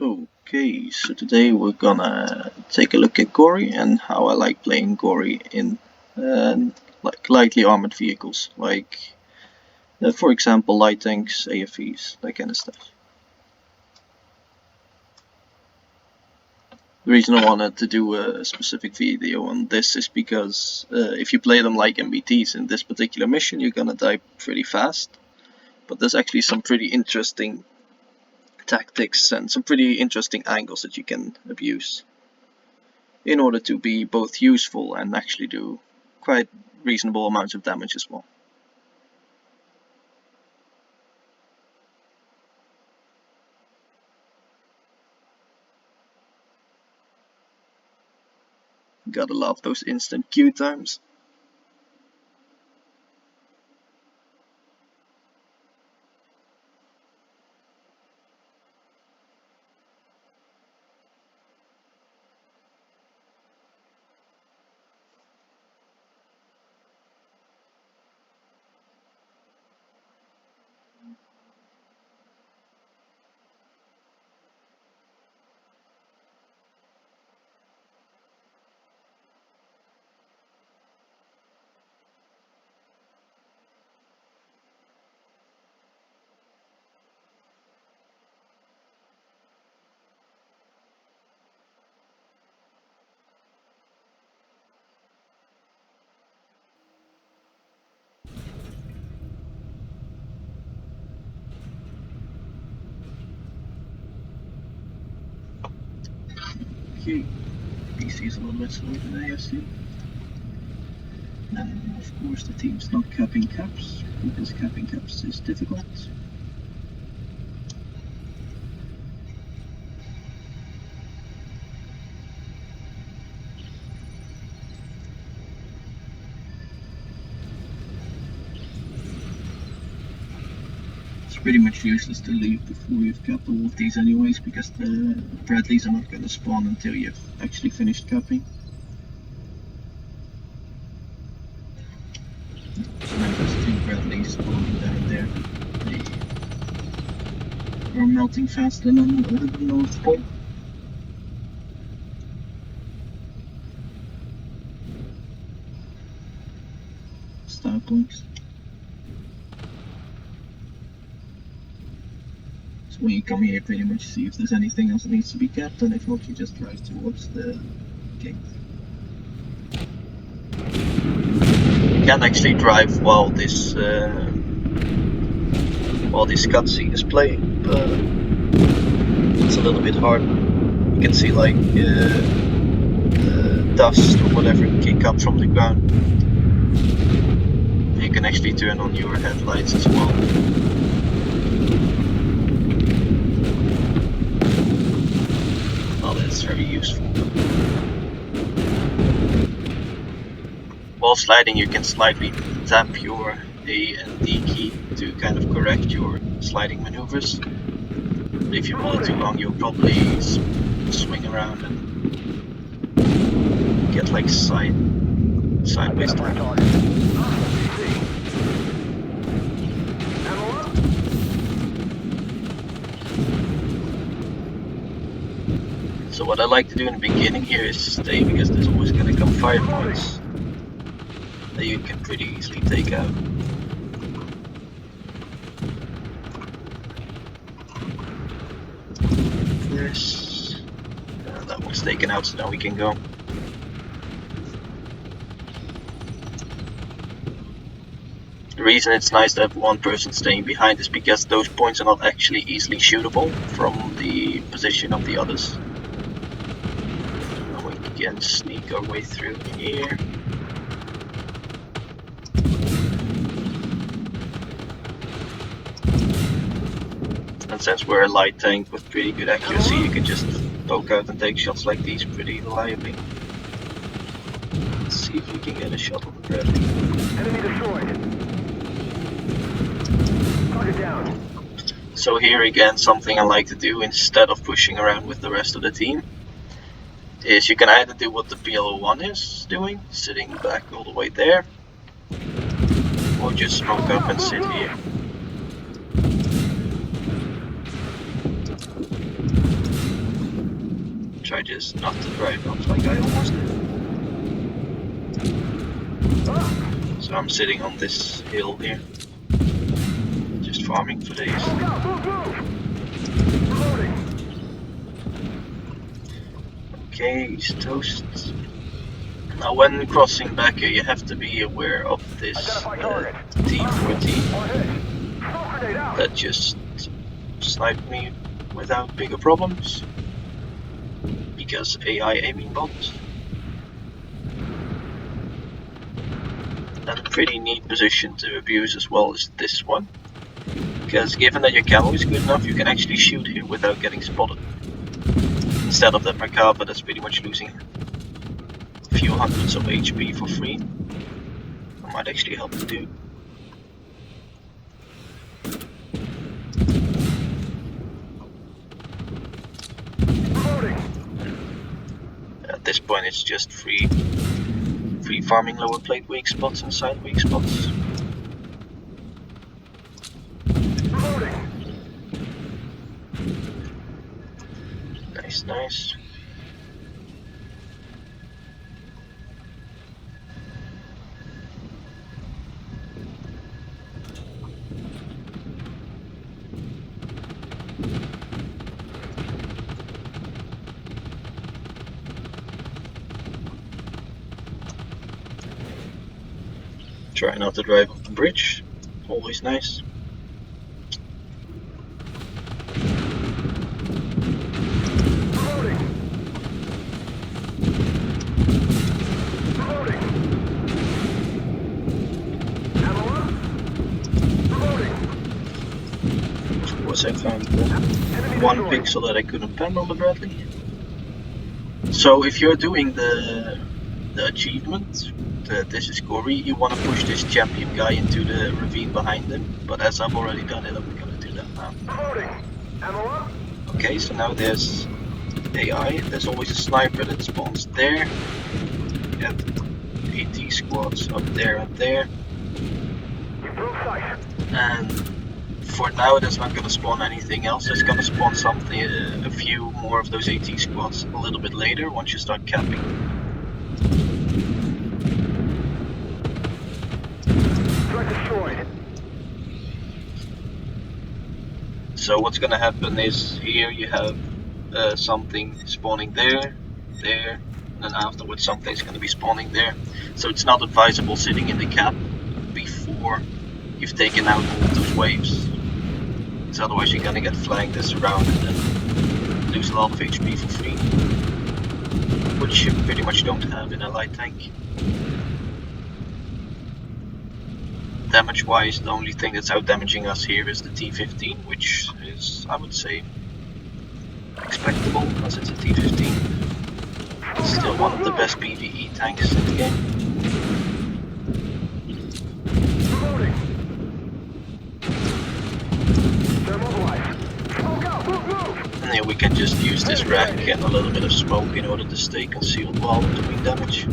Okay, so today we're gonna take a look at Gory and how I like playing Gory in like lightly armored vehicles, like for example light tanks, AFVs, that kind of stuff. The reason I wanted to do a specific video on this is because if you play them like MBTs in this particular mission, you're gonna die pretty fast. But there's actually some pretty interesting tactics and some pretty interesting angles that you can abuse in order to be both useful and actually do quite reasonable amounts of damage as well. Gotta love those instant queue times. Okay, PC is a little bit slow today, I see. And of course the team's not capping caps, because capping caps is difficult. It's pretty much useless to leave before you've capped all of these anyways, because the Bradleys are not going to spawn until you've actually finished capping. And there's 2 Bradleys spawning down there. They are melting faster than the North Pole. Star points. So when you come here, pretty much see if there's anything else that needs to be capped, and if not, you just drive towards the gate. You can actually drive while this cutscene is playing, but it's a little bit hard. You can see like dust or whatever kick up from the ground. You can actually turn on your headlights as well. Well, that's very useful. While sliding, you can slightly tap your A and D key to kind of correct your sliding maneuvers. But if you hold it too long, you'll probably swing around and get like sideways turn. So what I like to do in the beginning here is stay, because there's always going to come fire points that you can pretty easily take out. This, that one's taken out, so now we can go. The reason it's nice to have one person staying behind is because those points are not actually easily shootable from the position of the others. Now we can sneak our way through here. And since we're a light tank with pretty good accuracy, you can just poke out and take shots like these pretty reliably. Let's see if we can get a shot on the Bradley. Enemy destroyed. Target down. So here again, something I like to do instead of pushing around with the rest of the team is you can either do what the PL01 is doing, sitting back all the way there, or just smoke up and sit here. try just not to drive off like I almost did. So I'm sitting on this hill here, just farming for days. Okay, he's toast. Now when crossing back here, you have to be aware of this T-14 that just sniped me without bigger problems, because AI aiming bots. And a pretty neat position to abuse as well is this one, because given that your camo is good enough, you can actually shoot here without getting spotted, instead of that Merkava that's pretty much losing a few hundreds of HP for free. That might actually help the dude. At this point it's just free farming lower plate weak spots and side weak spots. Nice. Try not to drive off the bridge, always nice. Of course I found one pixel that I couldn't pen on the Bradley. So if you're doing the achievement, this is Corey, you want to push this champion guy into the ravine behind him, but as I've already done it, I'm gonna do that now. Okay, so now there's AI, there's always a sniper that spawns there. You have AT squads up there and there. And for now there's not gonna spawn anything else, there's gonna spawn something, a few more of those AT squads a little bit later once you start capping. So what's gonna happen is here you have something spawning there, and then afterwards something's gonna be spawning there. So it's not advisable sitting in the cap before you've taken out all of those waves, because otherwise you're gonna get flanked and surrounded and lose a lot of HP for free, which you pretty much don't have in a light tank. Damage wise, the only thing that's out damaging us here is the T-15, which is, I would say, expectable as it's a T-15. It's still one of the best PvE tanks in the game. And here we can just use this rack and a little bit of smoke in order to stay concealed while doing damage.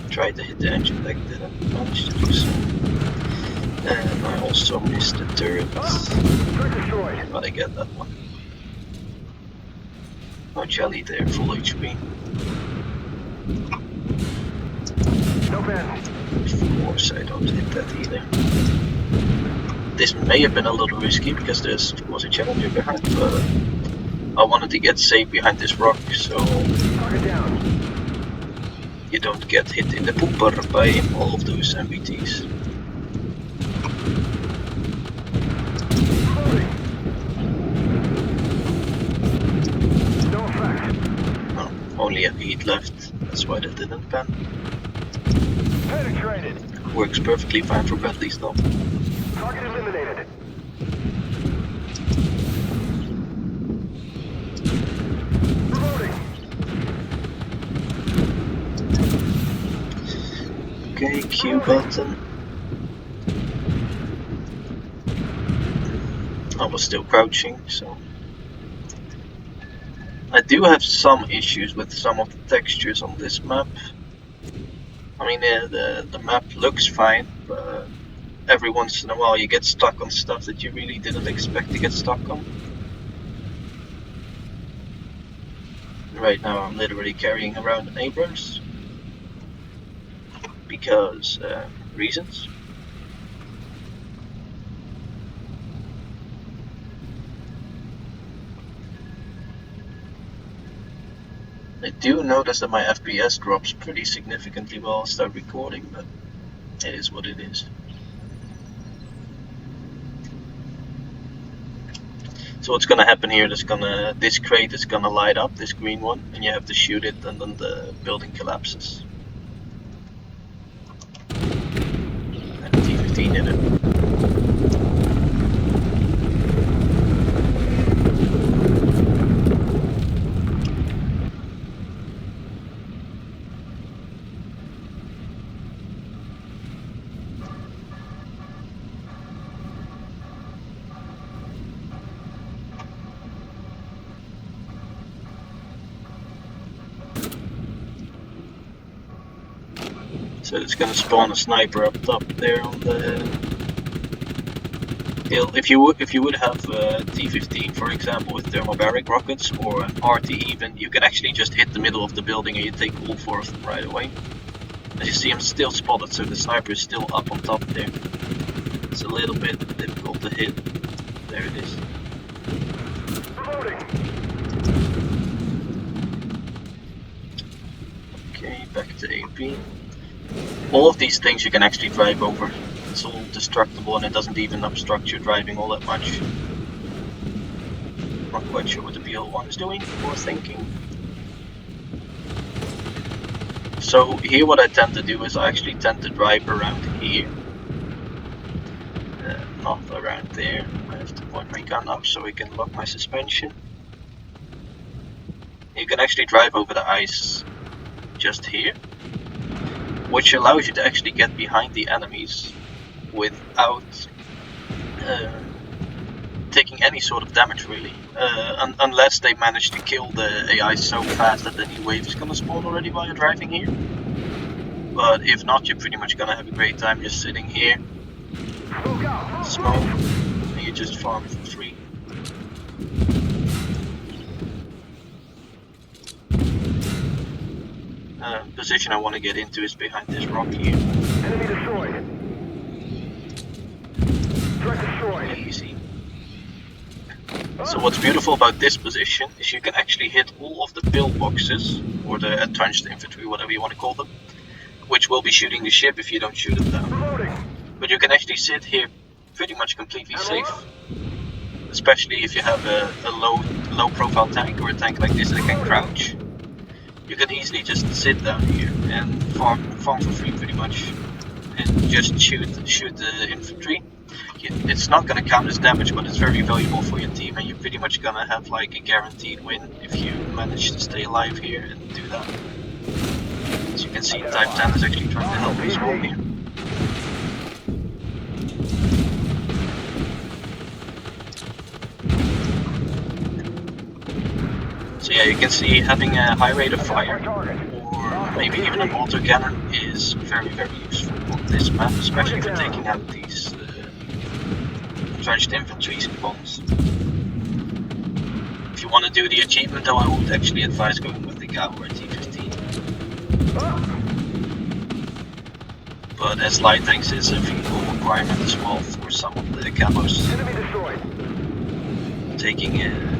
Tried to hit the engine deck, didn't manage to do so. And I also missed the turret, but I get that one. No jelly there, full HP. Of course I don't hit that either. This may have been a little risky because there's of course a challenger behind, but I wanted to get safe behind this rock, so you don't get hit in the pooper by all of those MBTs. Oh, only a heat left, that's why that didn't pan. Works perfectly fine for Bradley's though. Target eliminated. Okay, Q button. I was still crouching, so I do have some issues with some of the textures on this map. I mean, the map looks fine, but every once in a while you get stuck on stuff that you really didn't expect to get stuck on. Right now I'm literally carrying around an Abrams because reasons. I do notice that my FPS drops pretty significantly while I start recording, but it is what it is. So what's gonna happen here, this crate is gonna light up, this green one, and you have to shoot it and then the building collapses. And T-15 in it. So it's gonna spawn a sniper up top there on the hill. If you would have a T-15, for example, with thermobaric rockets or an RT even, you can actually just hit the middle of the building and you take all 4 of them right away. As you see, I'm still spotted, so the sniper is still up on top there. It's a little bit difficult to hit. There it is. Okay, back to AP. All of these things you can actually drive over. It's all destructible and it doesn't even obstruct your driving all that much. Not quite sure what the BL1 is doing or thinking. So here what I tend to do is I actually tend to drive around here. Not around there. I have to point my gun up so I can lock my suspension. You can actually drive over the ice just here, which allows you to actually get behind the enemies without taking any sort of damage really, unless they manage to kill the AI so fast that the new wave is gonna spawn already while you're driving here. But if not, you're pretty much gonna have a great time just sitting here, smoke, and you just farm for free. Position I want to get into is behind this rock here. Enemy destroyed. Threat destroyed. Easy. So what's beautiful about this position is you can actually hit all of the pillboxes, or the entrenched infantry, whatever you want to call them, which will be shooting the ship if you don't shoot it down. But you can actually sit here pretty much completely safe, especially if you have a low profile tank or a tank like this that can crouch. You can easily just sit down here and farm for free pretty much, and just shoot the infantry. It's not gonna count as damage, but it's very valuable for your team, and you're pretty much gonna have like a guaranteed win if you manage to stay alive here and do that. As you can see, Type 10 is actually trying to help as well here. So yeah, you can see having a high rate of fire, or maybe even an autocannon, is very useful on this map, especially for taking out these entrenched infantry bombs. If you want to do the achievement though, I would actually advise going with the GAU or T-15. But as light tanks is a vehicle requirement as well for some of the camos.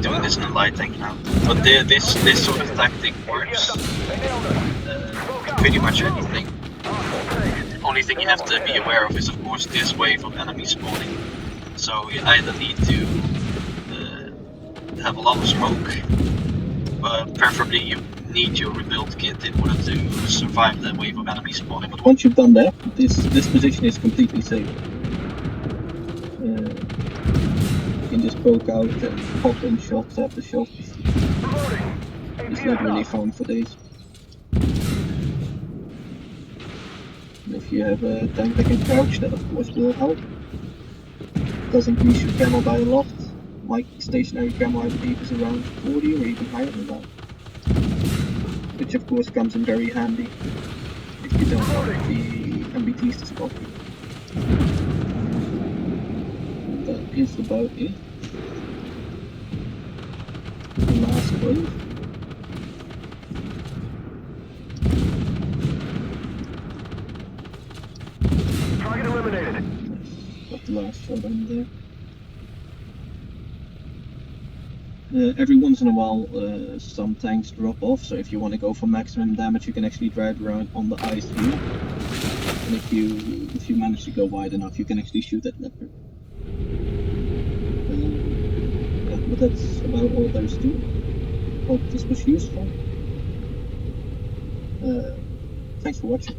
Doing this in a light tank now. But this sort of tactic works pretty much anything. Only thing you have to be aware of is of course this wave of enemies spawning. So you either need to have a lot of smoke, but preferably you need your rebuild kit in order to survive that wave of enemies spawning. But once you've done that, this position is completely safe. You can just poke out and pop in shots after shots. It's literally fun for days. And if you have a tank that can crouch, that of course will help. It does increase your camo by a lot. My stationary camo I believe is around 40 or even higher than that. Which of course comes in very handy if you don't want the MBTs to spot you. is about it. The last wave. Target eliminated. Nice. Got the last shot on there. Every once in a while, some tanks drop off, so if you want to go for maximum damage, you can actually drive around on the ice here. And if you manage to go wide enough, you can actually shoot at leopard. Yeah, but that's about all there is to it. Hope this was useful. Thanks for watching.